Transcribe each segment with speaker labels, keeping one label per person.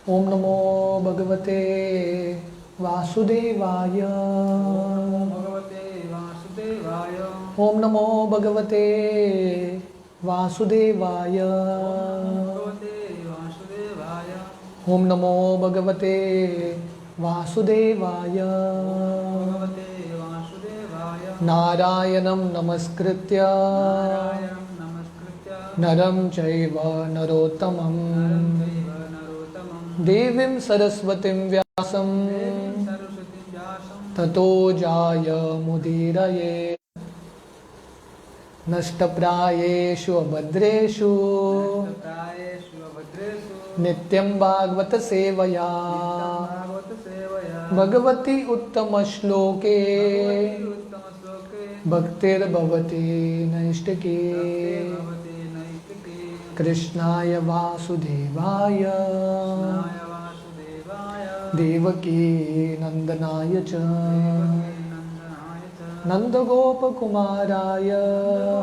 Speaker 1: ओम नमो भगवते वासुदेवाय।
Speaker 2: भगवते वासुदेवाय।
Speaker 1: ओम नमो भगवते वासुदेवाय।
Speaker 2: भगवते वासुदेवाय।
Speaker 1: ओम नमो भगवते वासुदेवाय।
Speaker 2: भगवते वासुदेवाय।
Speaker 1: नारायणं नमस्कृत्य
Speaker 2: नारायणं नमस्कृत्य
Speaker 1: नरं चैव नरोत्तमं
Speaker 2: नरं चैव नरोत्तमं
Speaker 1: देवीं सरस्वतीं व्यासं
Speaker 2: देवीं सरस्वतीं व्यासं
Speaker 1: ततो जायमुदीरये। नष्टप्रायेषु अभद्रेषु
Speaker 2: नष्टप्रायेषु अभद्रेषु
Speaker 1: नित्यं भागवत सेवया
Speaker 2: भागवत सेवया
Speaker 1: भगवती उत्तमश्लोके
Speaker 2: भगवति उत्तमश्लोके
Speaker 1: भक्तिर्भवति नैष्टिके।
Speaker 2: भगवते नैष्टिके।
Speaker 1: कृष्णाय वासुदेवाय
Speaker 2: कृष्णाय वासुदेवाय
Speaker 1: देवकी नन्दनाय च
Speaker 2: नन्दनाय च
Speaker 1: नन्दगोपकुमाराय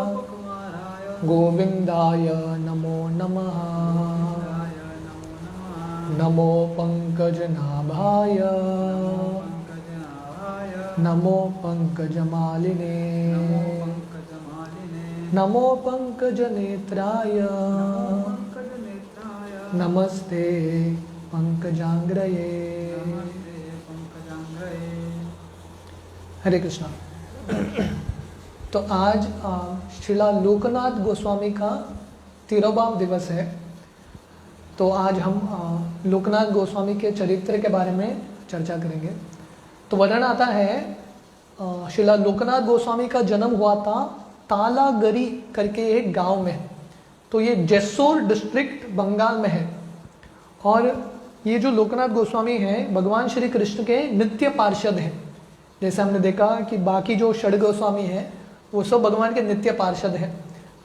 Speaker 2: गोपकुमाराय
Speaker 1: गोविन्दाय नमो नमः।
Speaker 2: गोविन्दाय नमो नमः।
Speaker 1: नमो पङ्कजनाभाय
Speaker 2: पङ्कजनाभाय
Speaker 1: नमो पङ्कजमालिने
Speaker 2: नमो पङ्कजमालिने
Speaker 1: नमो पङ्कजनेत्राय
Speaker 2: पङ्कजनेत्राय
Speaker 1: नमस्ते पंकजांग्रये।
Speaker 2: नमस्ते पङ्कजाङ्घ्रये।
Speaker 1: हरे कृष्णा। तो आज श्रीला लोकनाथ गोस्वामी का 13वां दिवस है। तो आज हम लोकनाथ गोस्वामी के चरित्र के बारे में चर्चा करेंगे। तो वर्णन आता है श्रीला लोकनाथ गोस्वामी का जन्म हुआ था तालागरी करके एक गांव में। तो ये जैसोर डिस्ट्रिक्ट बंगाल में है। और ये जो लोकनाथ गोस्वामी हैं भगवान श्री कृष्ण के नित्य पार्षद हैं। जैसे हमने देखा कि बाकी जो षड गोस्वामी हैं वो सब भगवान के नित्य पार्षद हैं।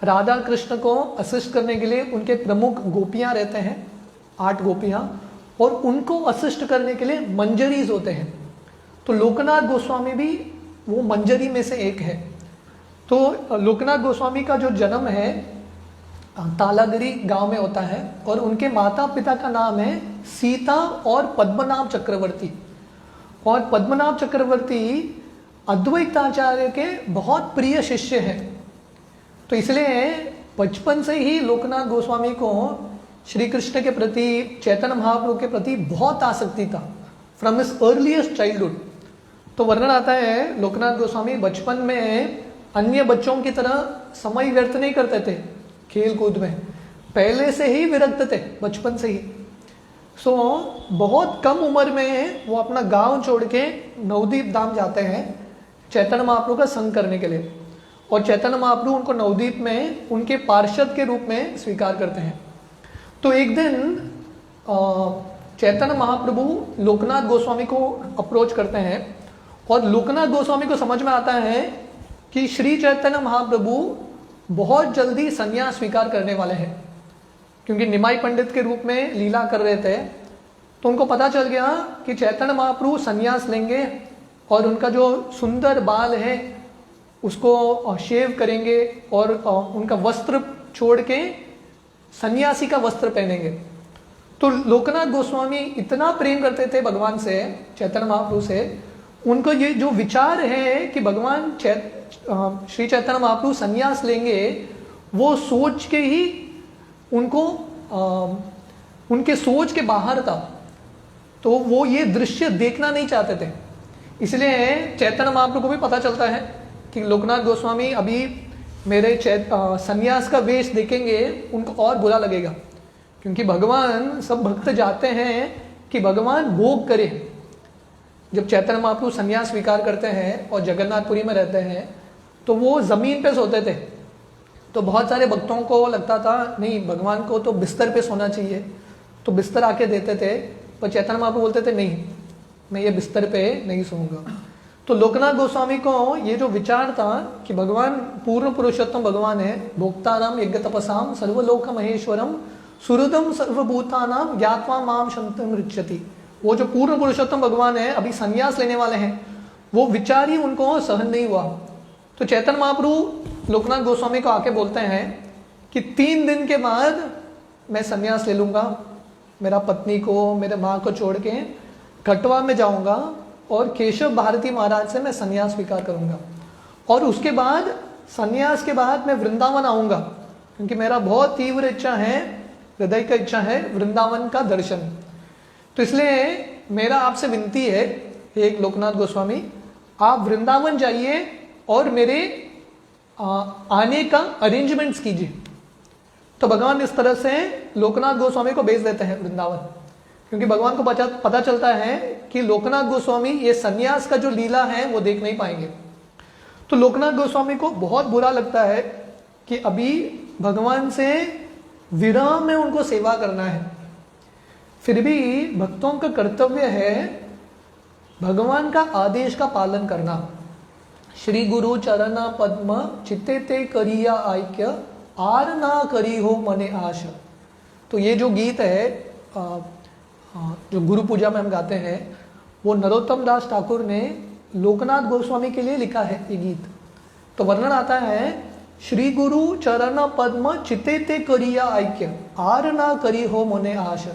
Speaker 1: राधा कृष्ण को असिस्ट करने के लिए उनके प्रमुख गोपियां रहते हैं, 8 गोपियां, और उनको असिस्ट करने के लिए मंजरीज होते हैं। तो लोकनाथ गोस्वामी भी वो मंजरी में से एक है। तो लोकनाथ गोस्वामी का जो जन्म है तालागरी गांव में होता है और उनके माता पिता का नाम है सीता और पद्मनाभ चक्रवर्ती। और पद्मनाभ चक्रवर्ती अद्वैताचार्य के बहुत प्रिय शिष्य हैं। तो इसलिए बचपन से ही लोकनाथ गोस्वामी को श्री कृष्ण के प्रति, चैतन्य महाप्रभु के प्रति बहुत आसक्ति था, फ्रॉम हिज अर्लीस्ट चाइल्डहुड। तो वर्णन आता है लोकनाथ गोस्वामी बचपन में अन्य बच्चों की तरह समय व्यर्थ नहीं करते थे खेल कूद में, पहले से ही विरक्त थे बचपन से ही। सो बहुत कम उम्र में वो अपना गांव छोड़ के नवदीप धाम जाते हैं चैतन्य महाप्रभु का संग करने के लिए। और चैतन्य महाप्रभु उनको नवदीप में उनके पार्षद के रूप में स्वीकार करते हैं। तो एक दिन चैतन्य महाप्रभु लोकनाथ गोस्वामी को अप्रोच करते हैं और लोकनाथ गोस्वामी को समझ में आता है कि श्री चैतन्य महाप्रभु बहुत जल्दी संन्यास स्वीकार करने वाले हैं, क्योंकि निमाई पंडित के रूप में लीला कर रहे थे। तो उनको पता चल गया कि चैतन्य महाप्रभु संन्यास लेंगे और उनका जो सुंदर बाल है उसको शेव करेंगे और उनका वस्त्र छोड़ के सन्यासी का वस्त्र पहनेंगे। तो लोकनाथ गोस्वामी इतना प्रेम करते थे भगवान से, चैतन्य महाप्रभु से, उनको ये जो विचार है कि भगवान श्री चैतन्य महाप्रभु सन्यास लेंगे, वो सोच के ही उनको उनके सोच के बाहर था। तो वो ये दृश्य देखना नहीं चाहते थे। इसलिए चैतन्य महाप्रभु को भी पता चलता है कि लोकनाथ गोस्वामी अभी मेरे सन्यास का वेश देखेंगे उनको और बुरा लगेगा, क्योंकि भगवान, सब भक्त जाते हैं कि भगवान भोग करे। जब चैतन्य महाप्रभु सन्यास स्वीकार करते हैं और जगन्नाथपुरी में रहते हैं तो वो ज़मीन पे सोते थे। तो बहुत सारे भक्तों को लगता था नहीं, भगवान को तो बिस्तर पे सोना चाहिए, तो बिस्तर आके देते थे। पर चैतन्य महाप्रभु बोलते थे नहीं, मैं ये बिस्तर पे नहीं सोऊंगा। तो लोकनाथ गोस्वामी को ये जो विचार था कि भगवान पूर्ण पुरुषोत्तम भगवान है, भोक्तानाम यज्ञ तपसाम सर्वलोक महेश्वरम सुहृदम सर्वभूतानाम ज्ञात्वा माम शंतम ऋच्छति, वो जो पूर्ण पुरुषोत्तम भगवान है अभी संन्यास लेने वाले हैं, वो विचार ही उनको सहन नहीं हुआ। तो चैतन्य महाप्रभु लोकनाथ गोस्वामी को आके बोलते हैं कि 3 दिन के बाद मैं संन्यास ले लूंगा मेरा पत्नी को, मेरे माँ को छोड़ के कटवा में जाऊंगा और केशव भारती महाराज से मैं संन्यास स्वीकार करूंगा, और उसके बाद संन्यास के बाद मैं वृंदावन आऊंगा, क्योंकि मेरा बहुत तीव्र इच्छा है, हृदय का इच्छा है वृंदावन का दर्शन। तो इसलिए मेरा आपसे विनती है, एक लोकनाथ गोस्वामी, आप वृंदावन जाइए और मेरे आने का अरेंजमेंट्स कीजिए। तो भगवान इस तरह से लोकनाथ गोस्वामी को भेज देते हैं वृंदावन, क्योंकि भगवान को पता चलता है कि लोकनाथ गोस्वामी ये सन्यास का जो लीला है वो देख नहीं पाएंगे। तो लोकनाथ गोस्वामी को बहुत बुरा लगता है कि अभी भगवान से विरह में उनको सेवा करना है, फिर भी भक्तों का कर्तव्य है भगवान का आदेश का पालन करना। श्री गुरु चरण पद्म चित्ते ते करिया ऐक्य, आर ना करी हो मने आश। तो ये जो गीत है जो गुरु पूजा में हम गाते हैं, वो नरोत्तम दास ठाकुर ने लोकनाथ गोस्वामी के लिए लिखा है ये गीत। तो वर्णन आता है, श्री गुरु चरण पद्म चित्ते ते करिया ऐक्य, आर ना करी हो मने आश,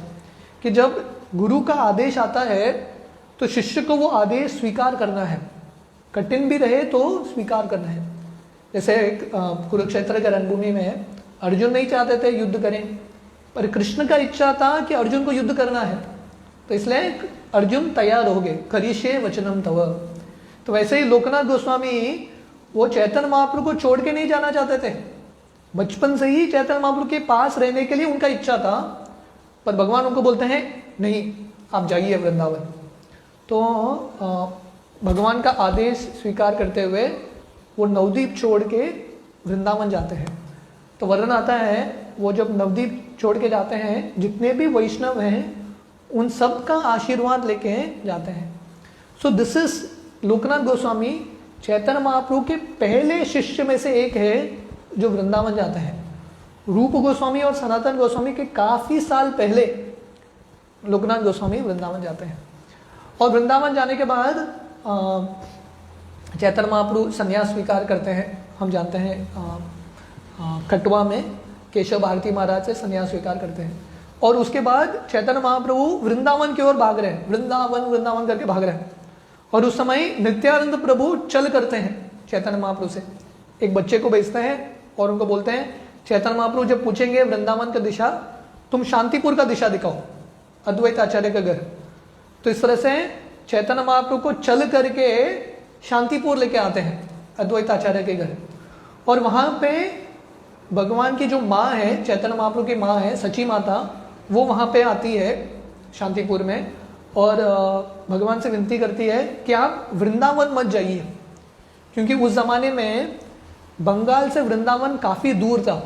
Speaker 1: कि जब गुरु का आदेश आता है तो शिष्य को वो आदेश स्वीकार करना है, कठिन भी रहे तो स्वीकार करना है। जैसे कुरुक्षेत्र के रणभूमि में अर्जुन नहीं चाहते थे युद्ध करें, पर कृष्ण का इच्छा था कि अर्जुन को युद्ध करना है, तो इसलिए अर्जुन तैयार हो गए, करिष्ये वचनम तव। तो वैसे ही लोकनाथ गोस्वामी वो चैतन्य महाप्रभु को छोड़ के नहीं जाना चाहते थे, बचपन से ही चैतन्य महाप्रभु के पास रहने के लिए उनका इच्छा था, पर भगवान उनको बोलते हैं नहीं, आप जाइए वृंदावन। तो भगवान का आदेश स्वीकार करते हुए वो नवद्वीप छोड़ के वृंदावन जाते हैं। तो वर्णन आता है, वो जब नवद्वीप छोड़ के जाते हैं, जितने भी वैष्णव हैं उन सब का आशीर्वाद लेके जाते हैं। So this is Lokanath Goswami, Chaitanya Mahaprabhu के पहले शिष्य में से एक है जो वृंदावन जाते हैं। रूप गोस्वामी और सनातन गोस्वामी के काफी साल पहले लोकनाथ गोस्वामी वृंदावन जाते हैं। और वृंदावन जाने के बाद चैतन्य महाप्रभु संन्यास स्वीकार करते हैं। हम जानते हैं कटवा में केशव भारती महाराज से संन्यास स्वीकार करते हैं, और उसके बाद चैतन्य महाप्रभु वृंदावन की ओर भाग रहे हैं, वृंदावन वृंदावन करके भाग रहे हैं। और उस समय नित्यानंद प्रभु चल करते हैं चैतन्य महाप्रभु से, एक बच्चे को भेजते हैं और उनको बोलते हैं, चैतन्य महाप्रभु जब पूछेंगे वृंदावन का दिशा, तुम शांतिपुर का दिशा दिखाओ, अद्वैत आचार्य का घर। तो इस तरह से चैतन्य महाप्रभु को चल करके शांतिपुर लेके आते हैं, अद्वैत आचार्य के घर। और वहां पे भगवान की जो माँ है, चैतन्य महाप्रभु की माँ है सची माता, वो वहां पे आती है शांतिपुर में, और भगवान से विनती करती है कि आप वृंदावन मत जाइए, क्योंकि उस जमाने में बंगाल से वृंदावन काफी दूर था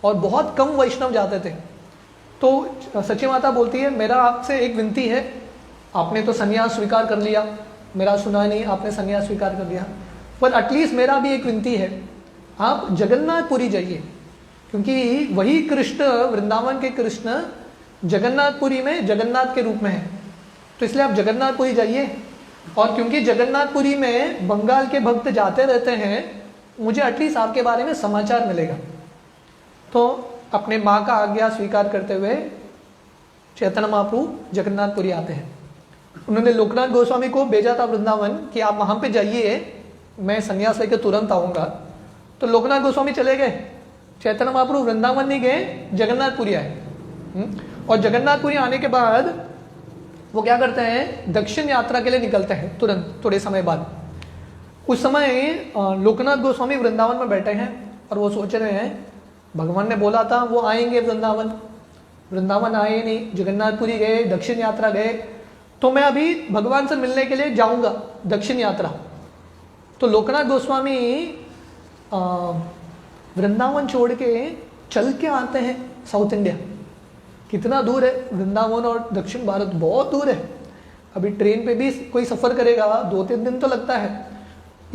Speaker 1: और बहुत कम वैष्णव जाते थे। तो सची माता बोलती है, मेरा आपसे एक विनती है, आपने तो संन्यास स्वीकार कर लिया, मेरा सुना नहीं, आपने संन्यास स्वीकार कर लिया, पर एटलीस्ट मेरा भी एक विनती है, आप जगन्नाथपुरी जाइए, क्योंकि वही कृष्ण, वृंदावन के कृष्ण जगन्नाथपुरी में जगन्नाथ के रूप में है। तो इसलिए आप जगन्नाथपुरी जाइए, और क्योंकि जगन्नाथपुरी में बंगाल के भक्त जाते रहते हैं, मुझे एटलीस्ट आपके बारे में समाचार मिलेगा। तो अपने माँ का आज्ञा स्वीकार करते हुए चैतन्य महाप्रभु जगन्नाथपुरी आते हैं। उन्होंने लोकनाथ गोस्वामी को भेजा था वृंदावन कि आप वहां पे जाइए, मैं संन्यास लेकर तुरंत आऊंगा। तो लोकनाथ गोस्वामी चले गए, चैतन्य महाप्रभु वृंदावन नहीं गए, जगन्नाथपुरी आए। और जगन्नाथपुरी आने के बाद वो क्या करते हैं, दक्षिण यात्रा के लिए निकलते हैं तुरंत, थोड़े समय बाद। उस समय लोकनाथ गोस्वामी वृंदावन में बैठे हैं और वो सोच रहे हैं, भगवान ने बोला था वो आएंगे वृंदावन, वृंदावन आए नहीं, जगन्नाथपुरी गए, दक्षिण यात्रा गए, तो मैं अभी भगवान से मिलने के लिए जाऊंगा दक्षिण यात्रा। तो लोकनाथ गोस्वामी वृंदावन छोड़ के चल के आते हैं साउथ इंडिया। कितना दूर है वृंदावन और दक्षिण भारत, बहुत दूर है। अभी ट्रेन पे भी कोई सफ़र करेगा 2-3 दिन तो लगता है।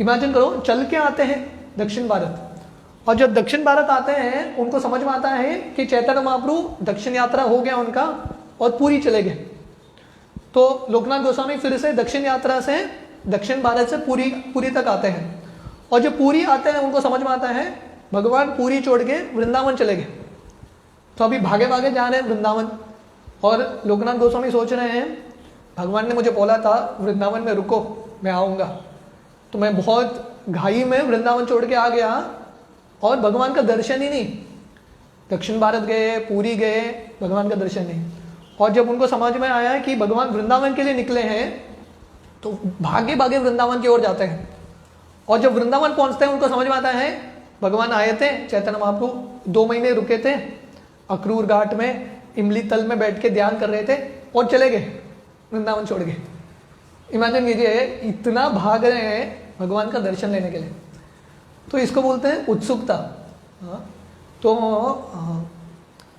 Speaker 1: इमेजिन करो, चल के आते हैं दक्षिण भारत। और जब दक्षिण भारत आते हैं, उनको समझ में आता है कि चैतन्य महाप्रभु दक्षिण यात्रा हो गया उनका और पूरी चले गए। तो लोकनाथ गोस्वामी फिर से दक्षिण यात्रा से दक्षिण भारत से पूरी तक आते हैं। और जब पूरी आते हैं, उनको समझ में आता है भगवान पूरी छोड़ के वृंदावन चले गए। तो अभी भागे भागे जा रहे हैं वृंदावन, और लोकनाथ गोस्वामी सोच रहे हैं भगवान ने मुझे बोला था वृंदावन में रुको, मैं आऊँगा, तो मैं बहुत घाई में वृंदावन छोड़ के आ गया और भगवान का दर्शन ही नहीं। दक्षिण भारत गए, पूरी गए, भगवान का दर्शन नहीं। और जब उनको समझ में आया कि भगवान वृंदावन के लिए निकले हैं तो भागे भागे वृंदावन की ओर जाते हैं। और जब वृंदावन पहुंचते हैं उनको समझ में आता है भगवान आए थे, चैतन्य महाप्रभु 2 महीने रुके थे, अक्रूर घाट में इमली तल में बैठ के ध्यान कर रहे थे और चले गए, वृंदावन छोड़ के। इमेजिन कीजिए, इतना भाग रहे हैं भगवान का दर्शन लेने के लिए। तो इसको बोलते हैं उत्सुकता। तो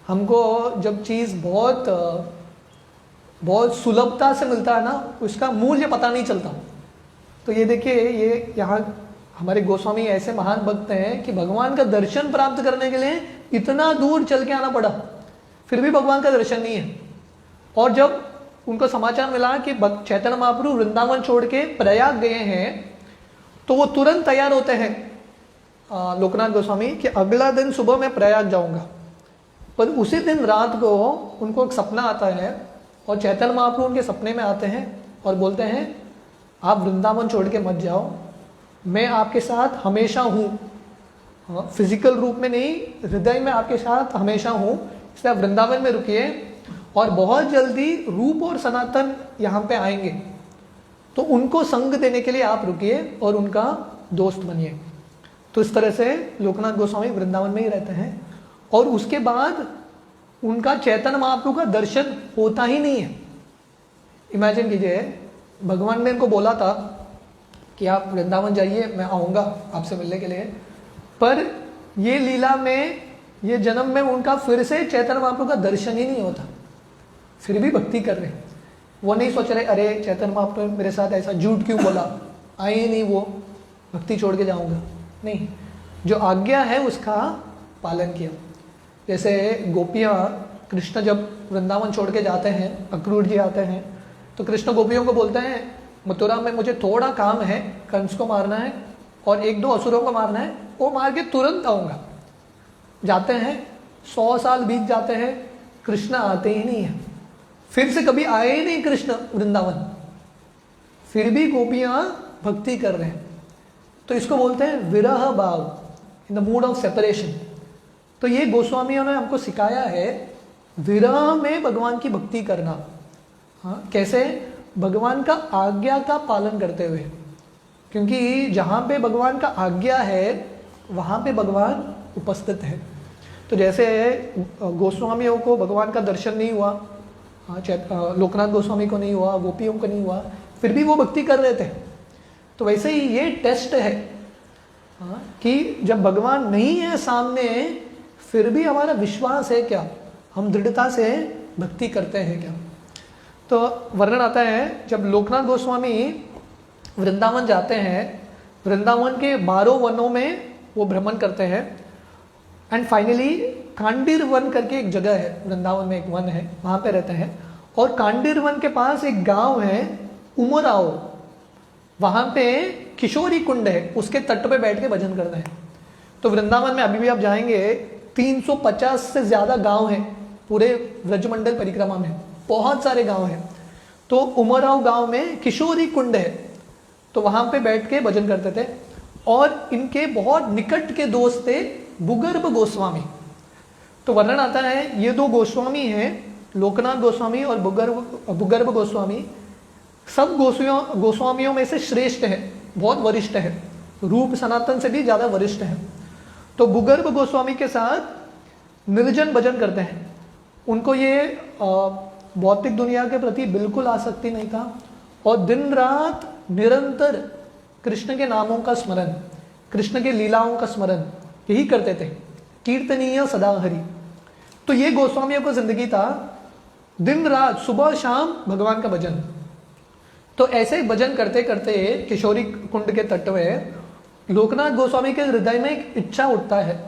Speaker 1: हमको जब चीज़ बहुत सुलभता से मिलता है ना, उसका मूल्य पता नहीं चलता। तो ये देखिए, ये यहाँ हमारे गोस्वामी ऐसे महान भक्त हैं कि भगवान का दर्शन प्राप्त करने के लिए इतना दूर चल के आना पड़ा, फिर भी भगवान का दर्शन नहीं है। और जब उनको समाचार मिला कि चैतन्य महाप्रभु वृंदावन छोड़ के प्रयाग गए हैं, तो वो तुरंत तैयार होते हैं लोकनाथ गोस्वामी कि अगला दिन सुबह मैं प्रयाग जाऊंगा। पर उसी दिन रात को उनको एक सपना आता है और चैतन्य महाप्रभु उनके सपने में आते हैं और बोलते हैं आप वृंदावन छोड़ के मत जाओ, मैं आपके साथ हमेशा हूँ। फिजिकल रूप में नहीं, हृदय में आपके साथ हमेशा हूँ, इसलिए आप वृंदावन में रुकिए और बहुत जल्दी रूप और सनातन यहाँ पे आएंगे, तो उनको संग देने के लिए आप रुकिए और उनका दोस्त बनिए। तो इस तरह से लोकनाथ गोस्वामी वृंदावन में ही रहते हैं और उसके बाद उनका चैतन्य महाप्रभु का दर्शन होता ही नहीं है। इमेजिन कीजिए, भगवान ने इनको बोला था कि आप वृंदावन जाइए, मैं आऊँगा आपसे मिलने के लिए, पर ये लीला में, ये जन्म में उनका फिर से चैतन्य महाप्रभु का दर्शन ही नहीं होता, फिर भी भक्ति कर रहे हैं। वो नहीं सोच रहे अरे चैतन्य महाप्रभु मेरे साथ ऐसा झूठ क्यों बोला, आए ही नहीं, वो भक्ति छोड़ के जाऊंगा, नहीं, जो आज्ञा है उसका पालन किया। जैसे गोपियाँ, कृष्ण जब वृंदावन छोड़ के जाते हैं, अक्रूर जी आते हैं, तो कृष्ण गोपियों को बोलते हैं मथुरा में मुझे थोड़ा काम है, कंस को मारना है और 1-2 असुरों को मारना है, वो मार के तुरंत आऊँगा। जाते हैं, 100 साल बीत जाते हैं, कृष्ण आते ही नहीं है, फिर से कभी आए ही नहीं कृष्ण वृंदावन, फिर भी गोपियाँ भक्ति कर रहे हैं। तो इसको बोलते हैं विरह भाव, in the mood off separation. तो ये गोस्वामियों ने हमको सिखाया है विरह में भगवान की भक्ति करना। हाँ, कैसे? भगवान का आज्ञा का पालन करते हुए, क्योंकि जहाँ पे भगवान का आज्ञा है वहाँ पे भगवान उपस्थित है। तो जैसे गोस्वामियों को भगवान का दर्शन नहीं हुआ, लोकनाथ गोस्वामी को नहीं हुआ, गोपियों को नहीं हुआ, फिर भी वो भक्ति कर रहे थे। तो वैसे ही ये टेस्ट है कि जब भगवान नहीं है सामने, फिर भी हमारा विश्वास है क्या, हम दृढ़ता से भक्ति करते हैं क्या। तो वर्णन आता है जब लोकनाथ गोस्वामी वृंदावन जाते हैं, वृंदावन के 12 वनों में वो भ्रमण करते हैं एंड फाइनली कांडीर वन करके एक जगह है, वृंदावन में एक वन है, वहाँ पे रहते हैं। और कांडीर वन के पास एक गांव है उमराव, वहाँ पे किशोरी कुंड है, उसके तट पे बैठ के भजन करते हैं। तो वृंदावन में अभी भी आप जाएंगे 350 से ज़्यादा गांव हैं पूरे व्रजमंडल परिक्रमा में, बहुत सारे गांव हैं। तो उमराव गांव में किशोरी कुंड है, तो वहाँ पे बैठ के भजन करते थे। और इनके बहुत निकट के दोस्त थे भूगर्भ गोस्वामी। तो वर्णन आता है ये 2 गोस्वामी हैं, लोकनाथ गोस्वामी और भूगर्भ गोस्वामी, सब गोस्वामियों में से श्रेष्ठ है, बहुत वरिष्ठ है, रूप सनातन से भी ज़्यादा वरिष्ठ है। तो भूगर्भ गोस्वामी के साथ निर्जन भजन करते हैं। उनको ये भौतिक दुनिया के प्रति बिल्कुल आसक्ति नहीं था और दिन रात निरंतर कृष्ण के नामों का स्मरण, कृष्ण के लीलाओं का स्मरण यही करते थे, कीर्तनीय सदा हरि। तो ये गोस्वामियों को जिंदगी था दिन रात सुबह शाम भगवान का भजन। तो ऐसे भजन करते करते किशोरी कुंड के तट में लोकनाथ गोस्वामी के हृदय में एक इच्छा उठता है।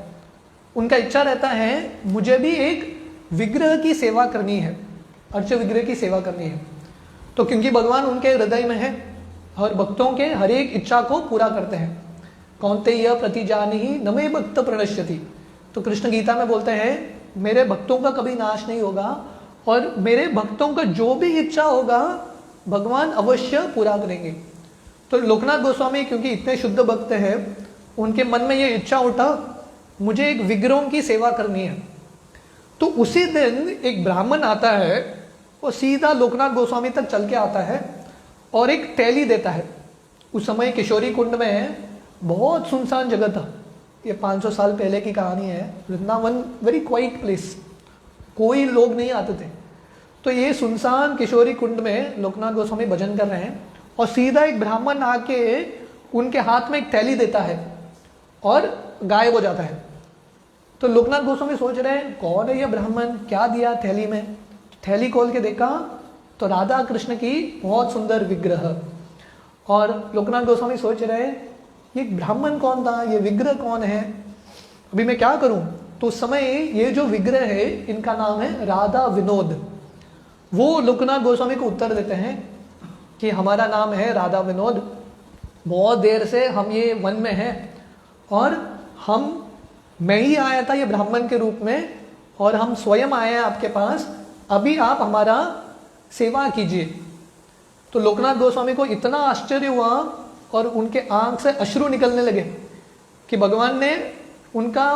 Speaker 1: उनका इच्छा रहता है मुझे भी एक विग्रह की सेवा करनी है, अर्च विग्रह की सेवा करनी है। तो क्योंकि भगवान उनके हृदय में है और भक्तों के हर एक इच्छा को पूरा करते हैं। कौन्तेय प्रतिजानिहि न मे भक्त प्रणश्यति। तो कृष्ण गीता में बोलते हैं मेरे भक्तों का कभी नाश नहीं होगा और मेरे भक्तों का जो भी इच्छा होगा भगवान अवश्य पूरा करेंगे। तो लोकनाथ गोस्वामी क्योंकि इतने शुद्ध भक्त हैं, उनके मन में ये इच्छा उठा मुझे एक विग्रहों की सेवा करनी है। तो उसी दिन एक ब्राह्मण आता है, वो सीधा लोकनाथ गोस्वामी तक चल के आता है और एक थैली देता है। उस समय किशोरी कुंड में बहुत सुनसान जगह था, ये 500 साल पहले की कहानी है। वृंदावन वेरी क्वाइट प्लेस, कोई लोग नहीं आते थे। तो ये सुनसान किशोरी कुंड में लोकनाथ गोस्वामी भजन कर रहे हैं और सीधा एक ब्राह्मण आके उनके हाथ में एक थैली देता है और गायब हो जाता है। तो लोकनाथ गोस्वामी सोच रहे हैं कौन है ये ब्राह्मण, क्या दिया थैली में। थैली खोल के देखा तो राधा कृष्ण की बहुत सुंदर विग्रह। और लोकनाथ गोस्वामी सोच रहे हैं ये ब्राह्मण कौन था, ये विग्रह कौन है, अभी मैं क्या करूं। तो उस समय ये जो विग्रह है इनका नाम है राधा विनोद। वो लोकनाथ गोस्वामी को उत्तर देते हैं कि हमारा नाम है राधा विनोद, बहुत देर से हम ये वन में हैं और मैं ही आया था ये ब्राह्मण के रूप में और हम स्वयं आए हैं आपके पास, अभी आप हमारा सेवा कीजिए। तो लोकनाथ गोस्वामी को इतना आश्चर्य हुआ और उनके आंख से अश्रु निकलने लगे कि भगवान ने उनका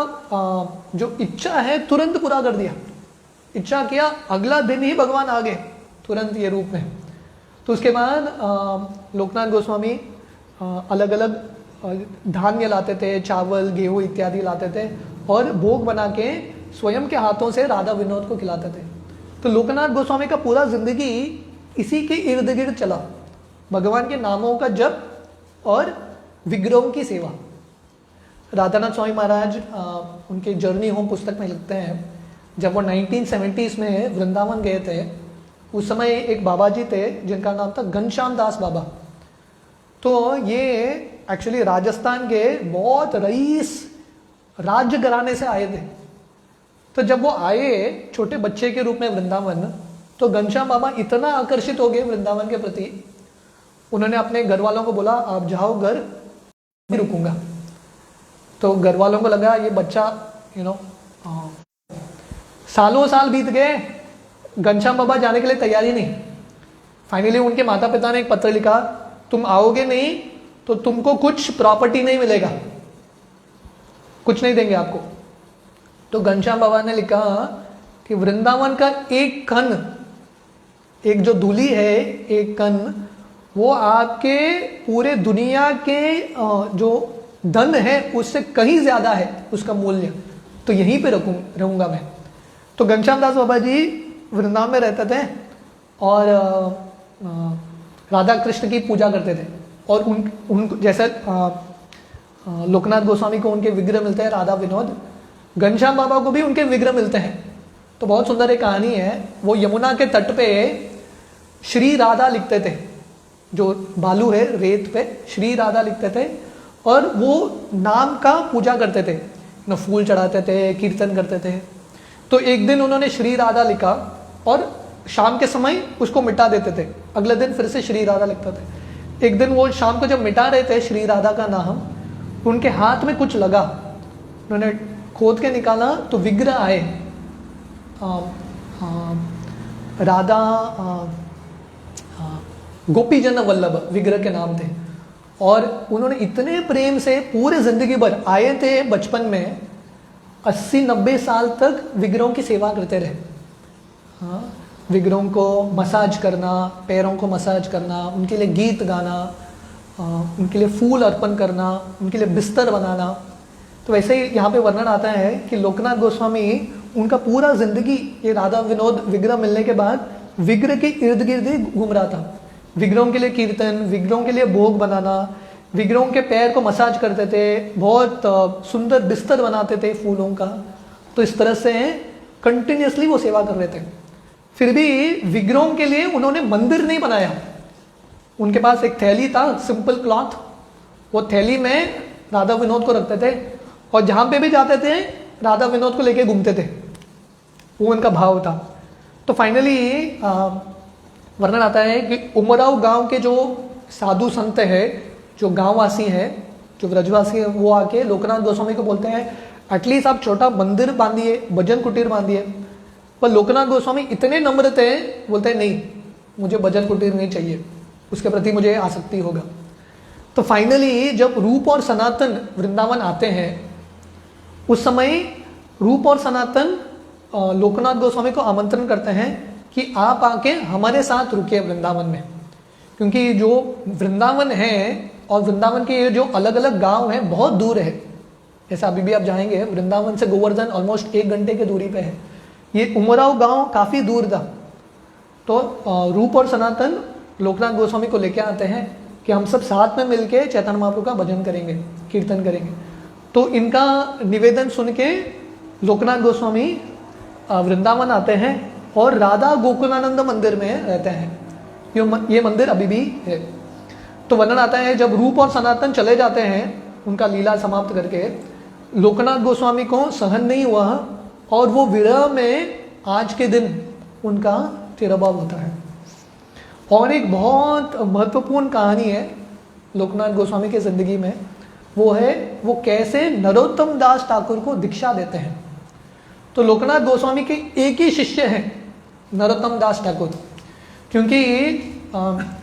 Speaker 1: जो इच्छा है तुरंत पूरा कर दिया। इच्छा किया, अगला दिन ही भगवान आ गए तुरंत ये रूप में। तो उसके बाद लोकनाथ गोस्वामी अलग अलग धान्य लाते थे, चावल गेहूँ इत्यादि लाते थे और भोग बना के स्वयं के हाथों से राधा विनोद को खिलाते थे। तो लोकनाथ गोस्वामी का पूरा जिंदगी इसी के इर्द गिर्द चला, भगवान के नामों का जप और विग्रहों की सेवा। राधानाथ स्वामी महाराज उनके जर्नी होम पुस्तक में लिखते हैं, जब वो 1970s में वृंदावन गए थे, उस समय एक बाबा जी थे जिनका नाम था घनश्याम दास बाबा। तो ये एक्चुअली राजस्थान के बहुत रईस राज्य घराने से आए थे। तो जब वो आए छोटे बच्चे के रूप में वृंदावन, तो घनश्याम बाबा इतना आकर्षित हो गए वृंदावन के प्रति, उन्होंने अपने घर वालों को बोला आप जाओ घर, मैं रुकूंगा। तो घर वालों को लगा ये बच्चा सालों साल बीत गए, घनश्याम बाबा जाने के लिए तैयार ही नहीं। फाइनली उनके माता पिता ने एक पत्र लिखा, तुम आओगे नहीं तो तुमको कुछ प्रॉपर्टी नहीं मिलेगा, कुछ नहीं देंगे आपको। तो घनश्याम बाबा ने लिखा कि वृंदावन का एक कण, एक जो धूली है, एक कण, वो आपके पूरे दुनिया के जो धन है उससे कहीं ज्यादा है उसका मूल्य, तो यहीं पे रहूंगा मैं। तो घनश्याम दास बाबा जी वृंदावन में रहते थे और राधा कृष्ण की पूजा करते थे और उन जैसे लोकनाथ गोस्वामी को उनके विग्रह मिलते हैं राधा विनोद, घनश्याम बाबा को भी उनके विग्रह मिलते हैं। तो बहुत सुंदर एक कहानी है, वो यमुना के तट पे श्री राधा लिखते थे, जो बालू है रेत पे श्री राधा लिखते थे और वो नाम का पूजा करते थे, फूल चढ़ाते थे, कीर्तन करते थे। तो एक दिन उन्होंने श्री राधा लिखा और शाम के समय उसको मिटा देते थे, अगले दिन फिर से श्री राधा लिखते थे। एक दिन वो शाम को जब मिटा रहे थे श्री राधा का नाम, उनके हाथ में कुछ लगा, उन्होंने खोद के निकाला तो विग्रह आए, राधा गोपीजन वल्लभ विग्रह के नाम थे। और उन्होंने इतने प्रेम से पूरे जिंदगी भर, आए थे बचपन में, 80-90 साल तक विग्रहों की सेवा करते रहे। हाँ, विग्रहों को मसाज करना, पैरों को मसाज करना, उनके लिए गीत गाना, उनके लिए फूल अर्पण करना, उनके लिए बिस्तर बनाना। तो वैसे ही यहाँ पे वर्णन आता है कि लोकनाथ गोस्वामी उनका पूरा जिंदगी ये राधा विनोद विग्रह मिलने के बाद विग्रह के इर्द गिर्द ही घूम रहा था। विग्रहों के लिए कीर्तन, विग्रहों के लिए भोग बनाना, विग्रहों के पैर को मसाज करते थे, बहुत सुंदर बिस्तर बनाते थे फूलों का। तो इस तरह से कंटिन्यूसली वो सेवा कर रहे थे। फिर भी विग्रहों के लिए उन्होंने मंदिर नहीं बनाया। उनके पास एक थैली था, सिंपल क्लॉथ, वो थैली में राधा विनोद को रखते थे और जहाँ पे भी जाते थे राधा विनोद को लेके घूमते थे, वो उनका भाव था। तो फाइनली वर्णन आता है कि उमराव गांव के जो साधु संत है, जो गांववासी हैं, जो ब्रजवासी है, वो आके लोकनाथ गोस्वामी को बोलते हैं एटलीस्ट आप छोटा मंदिर बांधिए, भजन कुटीर बांधिए। पर लोकनाथ गोस्वामी इतने नम्र थे, बोलते हैं नहीं, मुझे भजन कुटीर नहीं चाहिए, उसके प्रति मुझे आसक्ति होगा। तो फाइनली जब रूप और सनातन वृंदावन आते हैं, उस समय रूप और सनातन लोकनाथ गोस्वामी को आमंत्रण करते हैं कि आप आके हमारे साथ रुके वृंदावन में, क्योंकि जो वृंदावन है और वृंदावन के ये जो अलग अलग गांव हैं बहुत दूर है। जैसे अभी भी आप जाएंगे वृंदावन से गोवर्धन ऑलमोस्ट 1 घंटे की दूरी पे है, ये उमराव गांव काफ़ी दूर था। तो रूप और सनातन लोकनाथ गोस्वामी को लेके आते हैं कि हम सब साथ में मिलके चैतन्य महाप्रभु का भजन करेंगे, कीर्तन करेंगे। तो इनका निवेदन सुन के लोकनाथ गोस्वामी वृंदावन आते हैं और राधा गोकुलानंद मंदिर में रहते हैं। ये मंदिर अभी भी है। तो वर्णन आता है जब रूप और सनातन चले जाते हैं उनका लीला समाप्त करके, लोकनाथ गोस्वामी को सहन नहीं हुआ और वो विरह में आज के दिन उनका तिरोभाव होता है। और एक बहुत महत्वपूर्ण कहानी है लोकनाथ गोस्वामी की ज़िंदगी में, वो है वो कैसे नरोत्तम दास ठाकुर को दीक्षा देते हैं। तो लोकनाथ गोस्वामी के एक ही शिष्य हैं नरोत्तम दास ठाकुर, क्योंकि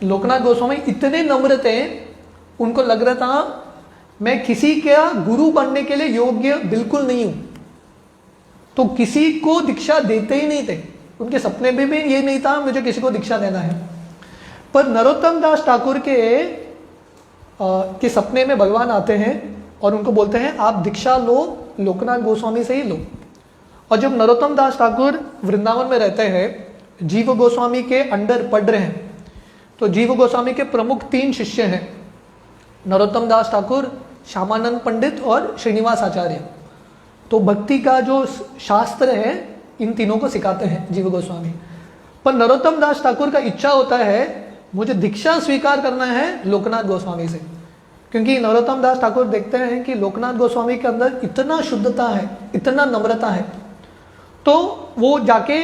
Speaker 1: लोकनाथ गोस्वामी इतने नम्र थे, उनको लग रहा था मैं किसी का गुरु बनने के लिए योग्य बिल्कुल नहीं हूं, तो किसी को दीक्षा देते ही नहीं थे। उनके सपने में भी ये नहीं था मुझे किसी को दीक्षा देना है। पर नरोत्तम दास ठाकुर के सपने में भगवान आते हैं और उनको बोलते हैं आप दीक्षा लो, लोकनाथ गोस्वामी से ही लो। और जब नरोत्तम दास ठाकुर वृंदावन में रहते हैं, जीव गोस्वामी के अंडर पढ़ रहे हैं, तो जीव गोस्वामी के प्रमुख 3 शिष्य हैं, नरोत्तम दास ठाकुर, श्यामानंद पंडित और श्रीनिवास आचार्य। तो भक्ति का जो शास्त्र है इन तीनों को सिखाते हैं जीव गोस्वामी। पर नरोत्तम दास ठाकुर का इच्छा होता है मुझे दीक्षा स्वीकार करना है लोकनाथ गोस्वामी से, क्योंकि नरोत्तम दास ठाकुर देखते हैं कि लोकनाथ गोस्वामी के अंदर इतना शुद्धता है, इतना नम्रता है। तो वो जाके